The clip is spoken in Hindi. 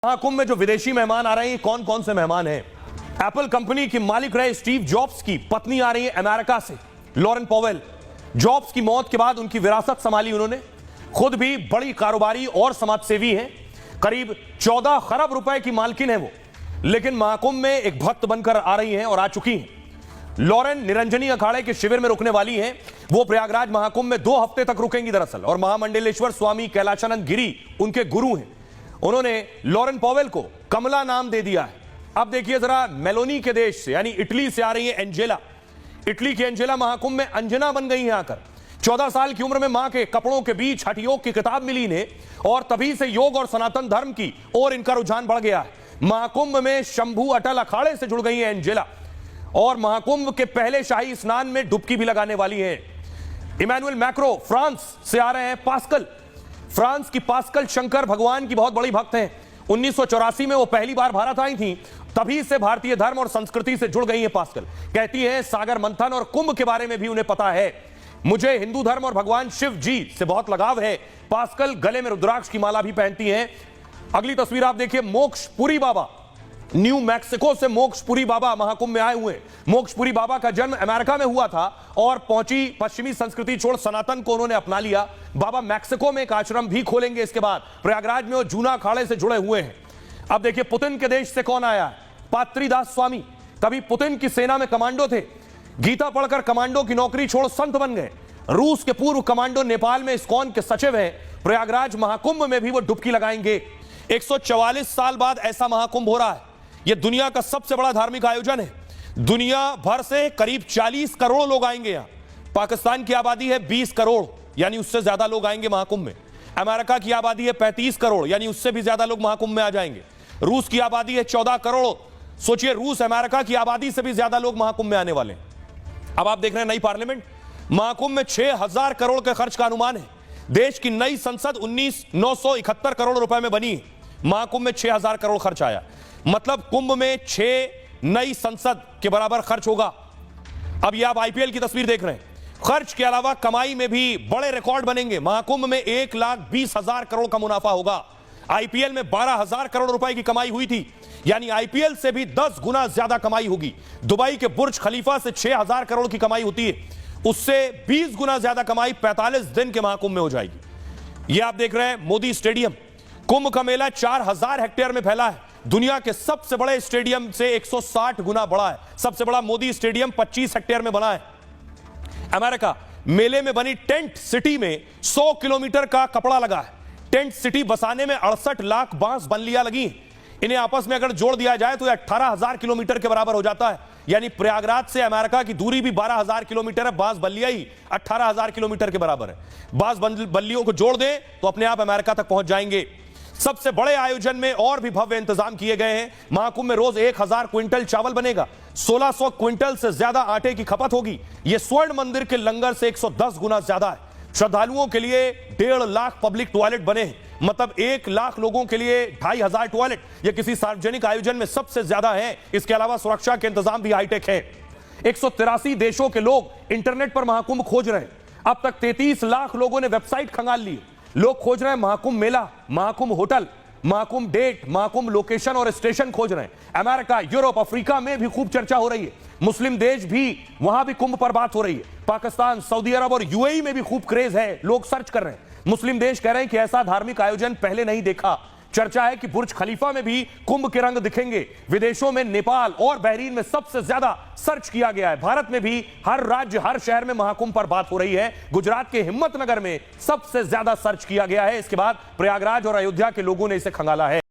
महाकुंभ में जो विदेशी मेहमान आ रहे हैं, कौन कौन से मेहमान हैं? एप्पल कंपनी के मालिक रहे स्टीव जॉब्स की पत्नी आ रही है अमेरिका से, लॉरेन पॉवेल। जॉब्स की मौत के बाद उनकी विरासत संभाली उन्होंने। खुद भी बड़ी कारोबारी और समाजसेवी हैं। करीब 14 खरब रुपए की मालकिन है वो, लेकिन महाकुंभ में एक भक्त बनकर आ रही हैं और आ चुकी हैं। लॉरेन निरंजनी अखाड़े के शिविर में रुकने वाली हैं। वो प्रयागराज महाकुंभ में 2 हफ्ते तक रुकेंगी दरअसल, और महामंडलेश्वर स्वामी कैलाशानंद गिरी उनके गुरु हैं। उन्होंने लॉरेन पॉवेल को कमला नाम दे दिया है। अब देखिए जरा, मेलोनी के देश से यानी इटली से आ रही है एंजेला। इटली की एंजेला महाकुंभ में अंजना बन गई है आकर। 14 साल की उम्र में मां के कपड़ों के बीच हठ योग की किताब मिली इन्हें, और तभी से योग और सनातन धर्म की और इनका रुझान बढ़ गया है। महाकुंभ में शंभू अटल अखाड़े से जुड़ गई है एंजेला, और महाकुंभ के पहले शाही स्नान में डुबकी भी लगाने वाली है। इमैनुअल मैक्रो फ्रांस से आ रहे हैं पास्कल। फ्रांस की पास्कल शंकर भगवान की बहुत बड़ी भक्त हैं। 1984 में वो पहली बार भारत आई थी, तभी से भारतीय धर्म और संस्कृति से जुड़ गई हैं पास्कल। कहती हैं सागर मंथन और कुंभ के बारे में भी उन्हें पता है। मुझे हिंदू धर्म और भगवान शिव जी से बहुत लगाव है। पास्कल गले में रुद्राक्ष की माला भी पहनती हैं। अगली तस्वीर आप देखिए, मोक्षपुरी बाबा। न्यू मैक्सिको से मोक्षपुरी बाबा महाकुंभ में आए हुए। मोक्षपुरी बाबा का जन्म अमेरिका में हुआ था और पहुंची पश्चिमी संस्कृति छोड़ सनातन को उन्होंने अपना लिया। बाबा मैक्सिको में एक आश्रम भी खोलेंगे इसके बाद। प्रयागराज में वो जूना अखाड़े से जुड़े हुए हैं। अब देखिए पुतिन के देश से कौन आया है? पात्रीदास स्वामी। कभी पुतिन की सेना में कमांडो थे, गीता पढ़कर कमांडो की नौकरी छोड़ संत बन गए। रूस के पूर्व कमांडो नेपाल में इस्कॉन के सचिव हैं। प्रयागराज महाकुंभ में भी वो डुबकी लगाएंगे। 144 साल बाद ऐसा महाकुंभ हो रहा है। यह दुनिया का सबसे बड़ा धार्मिक आयोजन है। दुनिया भर से करीब 40 करोड़ लोग आएंगे यहां। पाकिस्तान की आबादी है 20 करोड़, यानी उससे ज्यादा लोग आएंगे महाकुंभ में। अमेरिका की आबादी है 35 करोड़, यानी उससे भी ज्यादा लोग महाकुंभ में आ जाएंगे। रूस की आबादी है 14 करोड़। सोचिए, रूस अमेरिका की आबादी से भी ज्यादा लोग महाकुंभ में आने वाले हैं। अब आप देख रहे हैं नई पार्लियामेंट। महाकुंभ में 6000 करोड़ के खर्च का अनुमान है। देश की नई संसद 19,971 करोड़ रुपए में बनी है। महाकुंभ में 6000 करोड़ खर्च आया, मतलब कुंभ में 6 नई संसद के बराबर खर्च होगा। अब ये आप आईपीएल की तस्वीर देख रहे हैं। खर्च के अलावा कमाई में भी बड़े रिकॉर्ड बनेंगे। महाकुंभ में 1,20,000 करोड़ का मुनाफा होगा। आईपीएल में 12,000 करोड़ रुपए की कमाई हुई थी, यानी आईपीएल से भी 10 गुना ज्यादा कमाई होगी। दुबई के बुर्ज खलीफा से 6,000 करोड़ की कमाई होती है, उससे 20 गुना ज्यादा कमाई 45 दिन के महाकुंभ में हो जाएगी। यह आप देख रहे हैं मोदी स्टेडियम। कुंभ का मेला 4000 हेक्टेयर में फैला है। दुनिया के सबसे बड़े स्टेडियम से 160 गुना बड़ा है। सबसे बड़ा मोदी स्टेडियम 25 हेक्टेयर में बना है। अमेरिका मेले में बनी टेंट सिटी में 100 किलोमीटर का कपड़ा लगा है। टेंट सिटी बसाने में 68 लाख बांस बल्लियां लगी हैं। इन्हें आपस में अगर जोड़ दिया जाए तो 18,000 किलोमीटर के बराबर हो जाता है। यानी प्रयागराज से अमेरिका की दूरी भी 12,000 किलोमीटर है। बांस बल्लियां ही 18,000 किलोमीटर के बराबर है। बांस बल्लियों को जोड़ दें तो अपने आप अमेरिका तक पहुंच जाएंगे। सबसे बड़े आयोजन में और भी भव्य इंतजाम किए गए हैं। महाकुंभ में रोज 1000 क्विंटल चावल बनेगा। 1600 क्विंटल से ज्यादा आटे की खपत होगी। यह स्वर्ण मंदिर के लंगर से 110 गुना ज्यादा है। श्रद्धालुओं के लिए 1.5 लाख पब्लिक टॉयलेट बने हैं, मतलब 1 लाख लोगों के लिए 2,500 टॉयलेट। यह किसी सार्वजनिक आयोजन में सबसे ज्यादा है। इसके अलावा सुरक्षा के इंतजाम भी हाईटेक है। 183 देशों के लोग इंटरनेट पर महाकुंभ खोज रहे हैं। अब तक 33 लाख लोगों ने वेबसाइट खंगाल ली। लोग खोज रहे हैं Mahakumbh Mela, Mahakumbh hotel, Mahakumbh date, Mahakumbh location और स्टेशन खोज रहे हैं। अमेरिका, यूरोप, अफ्रीका में भी खूब चर्चा हो रही है। मुस्लिम देश भी, वहां भी कुंभ पर बात हो रही है। पाकिस्तान, सऊदी अरब और यूएई में भी खूब क्रेज है। लोग सर्च कर रहे हैं। मुस्लिम देश कह रहे हैं कि ऐसा धार्मिक आयोजन पहले नहीं देखा। चर्चा है कि बुर्ज खलीफा में भी कुंभ के रंग दिखेंगे। विदेशों में नेपाल और बहरीन में सबसे ज्यादा सर्च किया गया है। भारत में भी हर राज्य, हर शहर में महाकुंभ पर बात हो रही है। गुजरात के हिम्मतनगर में सबसे ज्यादा सर्च किया गया है। इसके बाद प्रयागराज और अयोध्या के लोगों ने इसे खंगाला है।